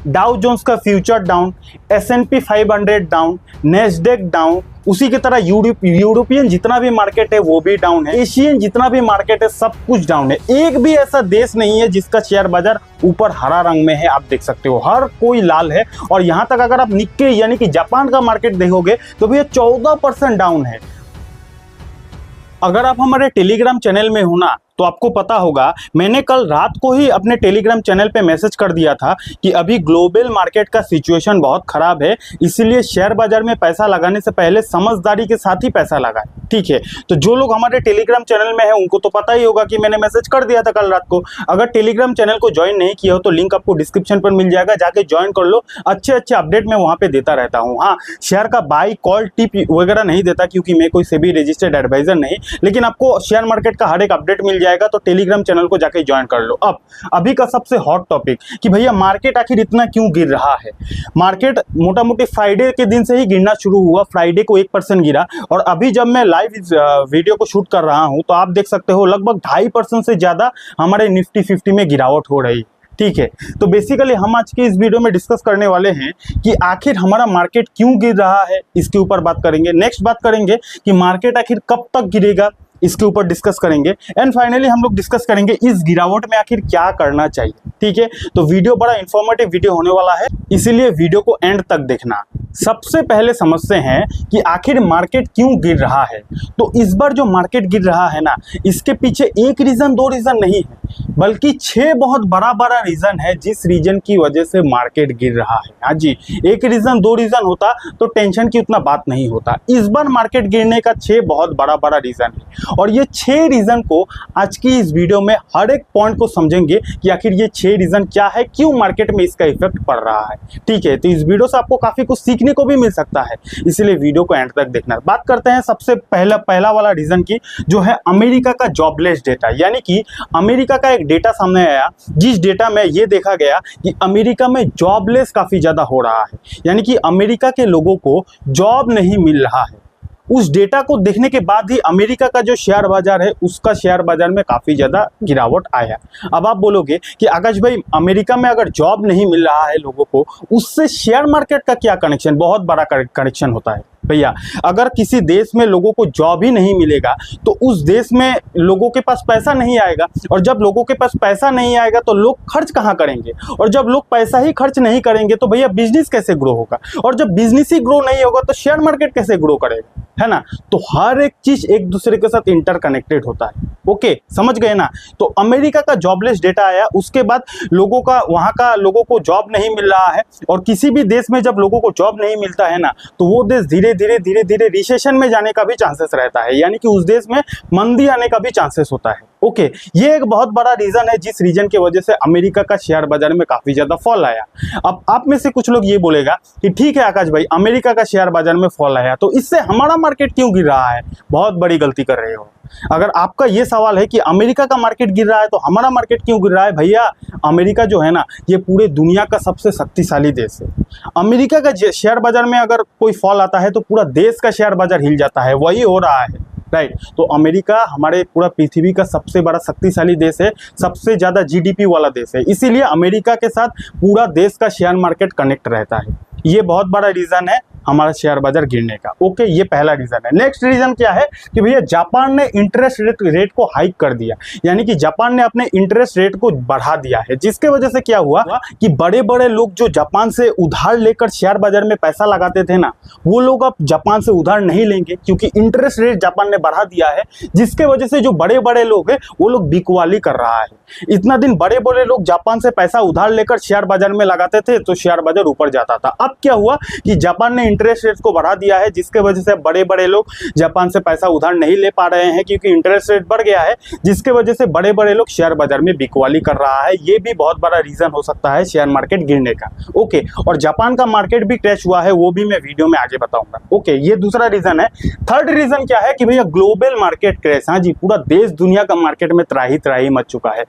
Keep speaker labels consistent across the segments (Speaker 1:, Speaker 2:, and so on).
Speaker 1: Dow Jones का future down, S&P 500 down, Nasdaq down, उसी की तरह यूरोपियन जितना भी मार्केट है वो भी डाउन है, एशियन जितना भी मार्केट है सब कुछ डाउन है। एक भी ऐसा देश नहीं है जिसका शेयर बाजार ऊपर हरा रंग में है। आप देख सकते हो हर कोई लाल है। और यहां तक अगर आप निक्के यानी कि जापान का मार्केट देखोगे तो भैया 14% डाउन है। अगर आप हमारे टेलीग्राम चैनल में हो ना तो आपको पता होगा, मैंने कल रात को ही अपने टेलीग्राम चैनल पे मैसेज कर दिया था कि अभी ग्लोबल मार्केट का सिचुएशन बहुत खराब है, इसीलिए शेयर बाजार में पैसा लगाने से पहले समझदारी के साथ ही पैसा लगाएं। ठीक है, तो जो लोग हमारे टेलीग्राम चैनल में है उनको तो पता ही होगा कि मैंने मैसेज कर दिया था कल रात को। अगर टेलीग्राम चैनल को ज्वाइन नहीं किया हो तो लिंक आपको डिस्क्रिप्शन पर मिल जाएगा, जाके ज्वाइन कर लो। अच्छे अच्छे अपडेट मैं वहाँ पे देता रहता हूँ। हाँ, शेयर का बाई कॉल टिप वगैरह नहीं देता क्योंकि मैं कोई सेबी रजिस्टर्ड एडवाइजर नहीं, लेकिन आपको शेयर मार्केट का हर एक अपडेट मिल जाएगा। तो टेलीग्राम चैनल को जाके ज्वाइन कर लो। अब अभी का सबसे हॉट टॉपिक कि भैया मार्केट आखिर इतना क्यों गिर रहा है। मार्केट मोटा मोटी फ्राइडे के दिन से ही गिरना शुरू हुआ। फ्राइडे को 1% गिरा और अभी जब मैं लाइव इस वीडियो को शूट कर रहा हूं तो आप देख सकते हो लगभग 2.5% से ज्यादा हमारे निफ्टी 50 में गिरावट हो रही। ठीक है, तो बेसिकली हम आज के इस वीडियो में डिस्कस करने वाले हैं कि आखिर हमारा मार्केट क्यों गिर रहा है, इसके ऊपर बात करेंगे। नेक्स्ट बात करेंगे कि मार्केट आखिर कब तक गिरेगा, इसके ऊपर डिस्कस करेंगे। एंड फाइनली हम लोग डिस्कस करेंगे इस गिरावट में आखिर क्या करना चाहिए। ठीक है, तो वीडियो बड़ा इंफॉर्मेटिव वीडियो होने वाला है, इसीलिए वीडियो को एंड तक देखना। सबसे पहले समझते हैं कि आखिर मार्केट क्यों गिर रहा है। तो इस बार जो मार्केट गिर रहा है ना, इसके पीछे एक रीजन दो रीजन नहीं है बल्कि 6 बहुत बड़ा बड़ा रीजन है जिस रीजन की वजह से मार्केट गिर रहा है। हाँ जी, एक रीजन दो रीजन होता तो टेंशन की उतना बात नहीं होता। इस बार मार्केट गिरने का 6 बहुत बड़ा बड़ा रीजन है और ये 6 रीजन को आज की इस वीडियो में हर एक पॉइंट को समझेंगे कि आखिर ये 6 रीजन क्या है, क्यों मार्केट में इसका इफेक्ट पड़ रहा है। ठीक है, तो इस वीडियो से आपको काफी कुछ सीखने को भी मिल सकता है, इसलिए वीडियो को एंड तक देखना। बात करते हैं सबसे पहला वाला रीजन की, जो है अमेरिका का जॉबलेस डेटा। यानी कि अमेरिका का एक डेटा सामने आया जिस डेटा में ये देखा गया कि अमेरिका में जॉबलेस काफी ज्यादा हो रहा है, यानी कि अमेरिका के लोगों को जॉब नहीं मिल रहा है। उस डेटा को देखने के बाद ही अमेरिका का जो शेयर बाजार है उसका शेयर बाजार में काफी ज्यादा गिरावट आया। अब आप बोलोगे कि आकाश भाई, अमेरिका में अगर जॉब नहीं मिल रहा है लोगों को, उससे शेयर मार्केट का क्या कनेक्शन? बहुत बड़ा कनेक्शन होता है भैया। अगर किसी देश में लोगों को जॉब ही नहीं मिलेगा तो उस देश में लोगों के पास पैसा नहीं आएगा, और जब लोगों के पास पैसा नहीं आएगा तो लोग खर्च कहाँ करेंगे, और जब लोग पैसा ही खर्च नहीं करेंगे तो भैया बिजनेस कैसे ग्रो होगा, और जब बिजनेस ही ग्रो नहीं होगा तो शेयर मार्केट कैसे ग्रो करेगा, है ना। तो हर एक चीज एक दूसरे के साथ इंटरकनेक्टेड होता है। ओके, समझ गए ना। तो अमेरिका का जॉबलेस डेटा आया, उसके बाद लोगों का, वहां का लोगों को जॉब नहीं मिल रहा है, और किसी भी देश में जब लोगों को जॉब नहीं मिलता है ना तो वो देश धीरे धीरे रिसेशन में जाने का भी चांसेस रहता है, यानी कि उस देश में मंदी आने का भी चांसेस होता है। ओके, ये एक बहुत बड़ा रीजन है जिस रीजन की वजह से अमेरिका का शेयर बाजार में काफी ज्यादा फॉल आया। अब आप में से कुछ लोग ये बोलेगा कि ठीक है आकाश भाई, अमेरिका का शेयर बाजार में फॉल आया तो इससे हमारा मार्केट क्यों गिर रहा है? बहुत बड़ी गलती कर रहे हो। अगर आपका ये सवाल है कि अमेरिका का मार्केट गिर रहा है तो हमारा मार्केट क्यों गिर रहा है, भैया अमेरिका जो है ना ये पूरे दुनिया का सबसे शक्तिशाली देश है। अमेरिका का शेयर बाजार में अगर कोई फॉल आता है तो पूरा देश का शेयर बाजार हिल जाता है, वही हो रहा है, राइट। तो अमेरिका हमारे पूरा पृथ्वी का सबसे बड़ा शक्तिशाली देश है, सबसे ज्यादा जीडीपी वाला देश है, इसीलिए अमेरिका के साथ पूरा देश का शेयर मार्केट कनेक्ट रहता है। ये बहुत बड़ा रीजन है हमारा शेयर बाजार गिरने का। ओके, ये पहला रीजन है। नेक्स्ट रीजन क्या है कि भैया जापान ने इंटरेस्ट रेट को हाइक कर दिया, यानी कि जापान ने अपने इंटरेस्ट रेट को बढ़ा दिया है, जिसके वजह से क्या हुआ कि बड़े बड़े लोग जो जापान से उधार लेकर शेयर बाजार में पैसा लगाते थे ना, वो लोग अब जापान से उधार नहीं लेंगे क्योंकि इंटरेस्ट रेट जापान ने बढ़ा दिया है, जिसके वजह से जो बड़े बड़े लोग हैं वो लोग बिकवाली कर रहा है। इतना दिन बड़े बड़े लोग जापान से पैसा उधार लेकर शेयर बाजार में लगाते थे तो शेयर बाजार ऊपर जाता था। अब क्या हुआ कि जापान ने इंटरेस्ट रेट को बढ़ा दिया है, जिसके वजह से बड़े बड़े लोग जापान से पैसा उधार नहीं ले पा रहे हैं क्योंकि इंटरेस्ट रेट बढ़ गया है, जिसके वजह से बड़े बड़े लोग शेयर बाजार में बिकवाली कर रहा है। ये भी बहुत बड़ा रीजन हो सकता है शेयर मार्केट गिरने का। ओके, और जापान का मार्केट भी क्रैश हुआ है, वो भी मैं वीडियो में आगे बताऊंगा। ओके, ये दूसरा रीजन है। थर्ड रीजन क्या है कि भैया ग्लोबल मार्केट क्रैश। हाँ जी, पूरा देश दुनिया का मार्केट में त्राही त्राही मच चुका है।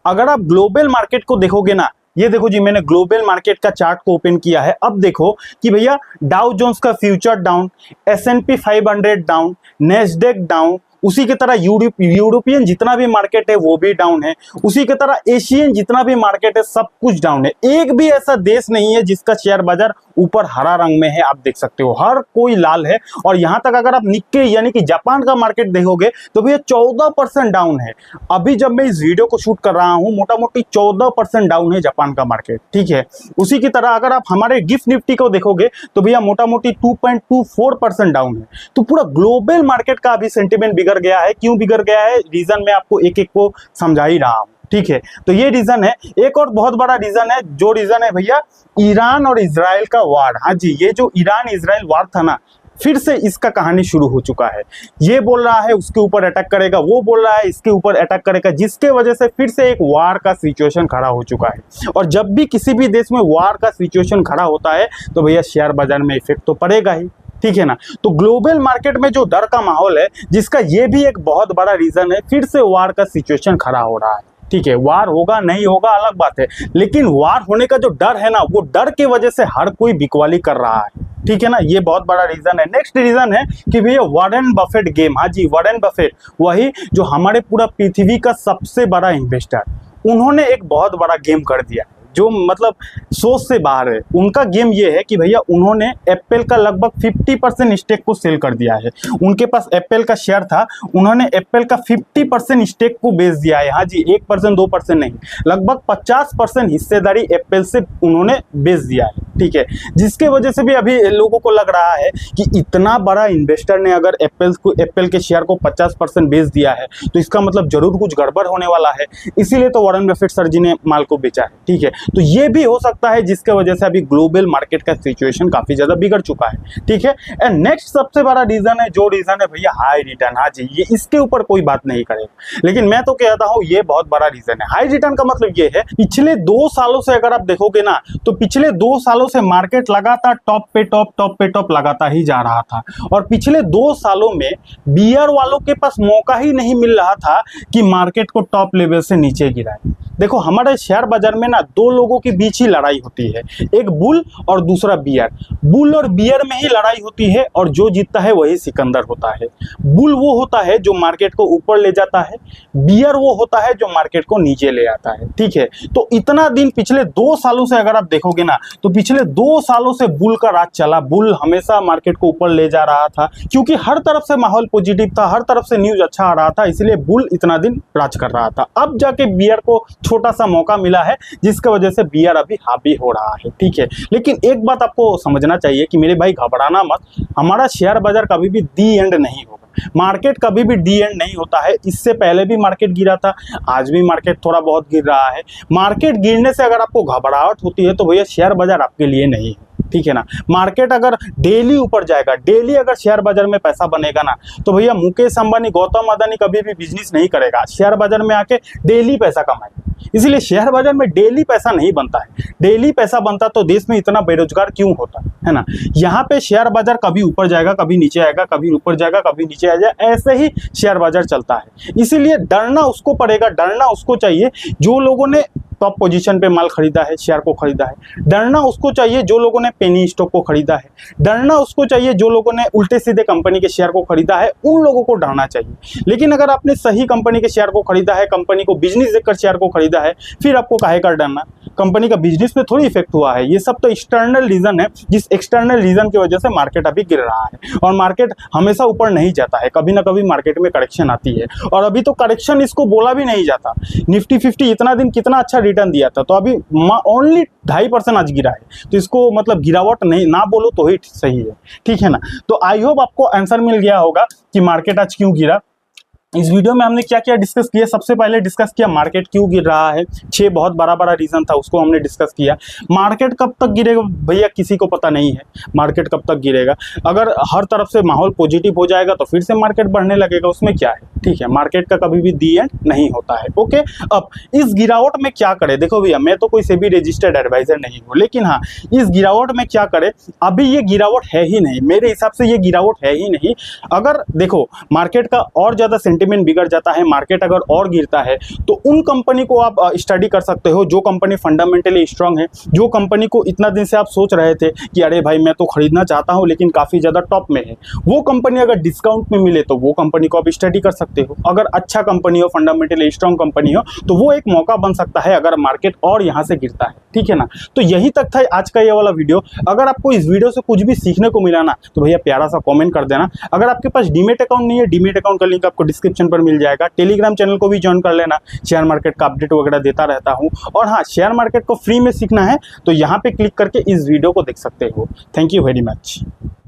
Speaker 1: अगर आप ग्लोबल मार्केट को देखोगे ना, ये देखो जी, मैंने ग्लोबल मार्केट का चार्ट को ओपन किया है। अब देखो कि भैया डाउ जोन्स का future down, S&P 500 down, Nasdaq down, उसी की तरह यूरोपियन जितना भी मार्केट है वो भी डाउन है, उसी की तरह एशियन जितना भी मार्केट है सब कुछ डाउन है। एक भी ऐसा देश नहीं है जिसका शेयर बाजार ऊपर हरा रंग में है, आप देख सकते हो हर कोई लाल है। और यहां तक अगर आप निक्के यानी कि जापान का मार्केट देखोगे तो भैया 14% डाउन है। अभी जब मैं इस वीडियो को शूट कर रहा हूं मोटा मोटी 14% डाउन है जापान का मार्केट, ठीक है। उसी की तरह अगर आप हमारे गिफ्ट निफ्टी को देखोगे तो भैया मोटा मोटी 2.24% डाउन है। तो पूरा ग्लोबल मार्केट का अभी सेंटिमेंट बिगड़ गया है। क्यों बिगड़ गया है, रीजन मैं आपको एक एक को समझा ही रहा हूं, ठीक है। तो ये रीजन है। एक और बहुत बड़ा रीजन है, जो रीजन है भैया ईरान और इजराइल का वार। हाँ जी, ये जो ईरान इजराइल वार था ना, फिर से इसका कहानी शुरू हो चुका है। ये बोल रहा है उसके ऊपर अटैक करेगा, वो बोल रहा है इसके ऊपर अटैक करेगा, जिसके वजह से फिर से एक वार का सिचुएशन खड़ा हो चुका है। और जब भी किसी भी देश में वार का सिचुएशन खड़ा होता है तो भैया शेयर बाजार में इफेक्ट तो पड़ेगा ही, ठीक है ना। तो ग्लोबल मार्केट में जो डर का माहौल है, जिसका ये भी एक बहुत बड़ा रीजन है, फिर से वार का सिचुएशन खड़ा हो रहा है, ठीक है। वार होगा नहीं होगा अलग बात है, लेकिन वार होने का जो डर है ना, वो डर की वजह से हर कोई बिकवाली कर रहा है, ठीक है ना। ये बहुत बड़ा रीजन है। नेक्स्ट रीजन है कि भैया वॉरेन बफेट गेम। हाँ जी, वॉरेन बफेट, वही जो हमारे पूरा पृथ्वी का सबसे बड़ा इन्वेस्टर, उन्होंने एक बहुत बड़ा गेम कर दिया जो मतलब सोच से बाहर है। उनका गेम ये है कि भैया उन्होंने एप्पल का लगभग 50% स्टेक को सेल कर दिया है। उनके पास एप्पल का शेयर था, उन्होंने एप्पल का 50% स्टेक को बेच दिया है। हाँ जी, 1% 2% नहीं, लगभग 50% हिस्सेदारी एप्पल से उन्होंने बेच दिया है, ठीक है। जिसके वजह से भी अभी लोगों को लग रहा है कि इतना बड़ा इन्वेस्टर ने अगर एप्पल के शेयर को 50% बेच दिया है तो इसका मतलब जरूर कुछ गड़बड़ होने वाला है। इसीलिए तो वॉरेन बफेट सर जी ने माल को बेचा है, ठीक है। तो ये भी हो सकता है जिसके वजह से अभी ग्लोबल मार्केट का सिचुएशन काफी ज्यादा बिगड़ चुका है, ठीक है। एंड नेक्स्ट सबसे बड़ा रीजन है, जो रीजन है भैया हाई रिटर्न। हाँ जी, ये इसके ऊपर कोई बात नहीं करेगा, लेकिन मैं तो कहता हूँ ये बहुत बड़ा रीजन है। हाई रिटर्न का मतलब ये है, पिछले 2 सालों से अगर आप देखोगे ना, तो पिछले 2 सालों से मार्केट लगातार टॉप पे टॉप लगाता ही जा रहा था। और पिछले 2 सालों में बियर वालों के पास मौका ही नहीं मिल रहा था कि मार्केट को टॉप लेवल से नीचे गिराए। देखो हमारे शेयर बाजार में ना 2 लोगों के बीच ही लड़ाई होती है, एक बुल और दूसरा बियर। बुल और बियर में ही लड़ाई होती है और जो जीतता है वही सिकंदर होता है। बुल वो होता है जो मार्केट को ऊपर ले जाता है, बियर वो होता है जो मार्केट को नीचे ले आता है, ठीक है। तो इतना दिन पिछले 2 सालों से अगर आप देखोगे ना, तो पिछले 2 सालों से बुल का राज चला। बुल हमेशा मार्केट को ऊपर ले जा रहा था क्योंकि हर तरफ से माहौल पॉजिटिव था, हर तरफ से न्यूज अच्छा आ रहा था, इसलिए बुल इतना दिन राज कर रहा था। अब जाके बियर को छोटा सा मौका मिला है जिसकी वजह से बियर अभी हावी हो रहा है, ठीक है। लेकिन एक बात आपको समझना चाहिए कि मेरे भाई घबराना मत, हमारा शेयर बाजार कभी भी दी एंड नहीं होगा। मार्केट कभी भी डी एंड नहीं होता है। इससे पहले भी मार्केट गिरा था, आज भी मार्केट थोड़ा बहुत गिर रहा है। मार्केट गिरने से अगर आपको घबराहट होती है तो भैया शेयर बाजार आपके लिए नहीं है, ठीक है ना। मार्केट अगर डेली ऊपर जाएगा, डेली अगर शेयर बाजार में पैसा बनेगा ना, तो भैया मुकेश अंबानी, गौतम अदानी कभी भी बिजनेस नहीं करेगा, शेयर बाजार में आके डेली पैसा कमाएगा। इसीलिए शेयर बाजार में डेली पैसा नहीं बनता है। डेली पैसा बनता तो देश में इतना बेरोजगार क्यों होता है ना। यहाँ पे शेयर बाजार कभी ऊपर जाएगा, कभी नीचे आएगा, कभी ऊपर जाएगा, कभी नीचे आएगा, ऐसे ही शेयर बाजार चलता है। इसीलिए डरना उसको पड़ेगा, डरना उसको चाहिए जो लोगों ने टॉप पोजीशन पे माल खरीदा है, शेयर को खरीदा है। डरना उसको चाहिए जो लोगों ने पेनी स्टॉक को खरीदा है। डरना उसको चाहिए जो लोगों ने उल्टे सीधे कंपनी के शेयर को खरीदा है, उन लोगों को डरना चाहिए। लेकिन अगर आपने सही कंपनी के शेयर को खरीदा है, कंपनी को बिजनेस देखकर शेयर को खरीदा है, फिर आपको काहे कर डरना। कंपनी का बिजनेस में थोड़ी इफेक्ट हुआ है, ये सब तो एक्सटर्नल रीजन है, जिस एक्सटर्नल रीजन की वजह से मार्केट अभी गिर रहा है। और मार्केट हमेशा ऊपर नहीं जाता है, कभी ना कभी मार्केट में करेक्शन आती है। और अभी तो करेक्शन इसको बोला भी नहीं जाता। निफ्टी 50 इतना दिन कितना अच्छा रिटर्न दिया था, तो अभी ओनली 2.5% आज गिरा है। तो इसको मतलब गिरावट नहीं ना बोलो तो ही सही है, ठीक है ना। तो आई होप आपको आंसर मिल गया होगा कि मार्केट आज क्यों गिरा। इस वीडियो में हमने क्या क्या डिस्कस किया, सबसे पहले डिस्कस किया मार्केट क्यों गिर रहा है। 6 बहुत बड़ा बड़ा रीजन था, उसको हमने डिस्कस किया। मार्केट कब तक गिरेगा भैया किसी को पता नहीं है, मार्केट कब तक गिरेगा। अगर हर तरफ से माहौल पॉजिटिव हो जाएगा तो फिर से मार्केट बढ़ने लगेगा, उसमें क्या है, ठीक है। मार्केट का कभी भी दी एंड नहीं होता है, ओके। अब इस गिरावट में क्या करे, देखो भैया मैं तो कोई सेबी रजिस्टर्ड एडवाइजर नहीं हूँ, लेकिन हाँ इस गिरावट में क्या करे, अभी ये गिरावट है ही नहीं, मेरे हिसाब से ये गिरावट है ही नहीं। अगर देखो मार्केट का और ज्यादा सेंटिमेंट बिगड़ जाता है, मार्केट अगर और गिरता है, तो उन कंपनी को आप स्टडी कर सकते हो जो कंपनी फंडामेंटली स्ट्रांग है, जो कंपनी को इतना दिन से आप सोच रहे थे कि अरे भाई मैं तो खरीदना चाहता हूं लेकिन काफ़ी ज़्यादा टॉप में है। वो कंपनी अगर डिस्काउंट में मिले तो वो कंपनी को आप स्टडी कर सकते हो। अगर अच्छा कंपनी हो, फंडामेंटली स्ट्रांग कंपनी हो, तो वो एक मौका बन सकता है अगर मार्केट और यहाँ से गिरता है। ठीक है ना। तो यही तक था आज का ये वाला वीडियो। अगर आपको इस वीडियो से कुछ भी सीखने को मिला ना, तो भैया प्यारा सा कमेंट कर देना। अगर आपके पास डीमेट अकाउंट नहीं है, डीमेट अकाउंट का लिंक आपको डिस्क्रिप्शन पर मिल जाएगा। टेलीग्राम चैनल को भी ज्वाइन कर लेना, शेयर मार्केट का अपडेट वगैरह देता रहता हूँ। और हाँ, शेयर मार्केट को फ्री में सीखना है तो यहाँ पे क्लिक करके इस वीडियो को देख सकते हो। Thank you very much.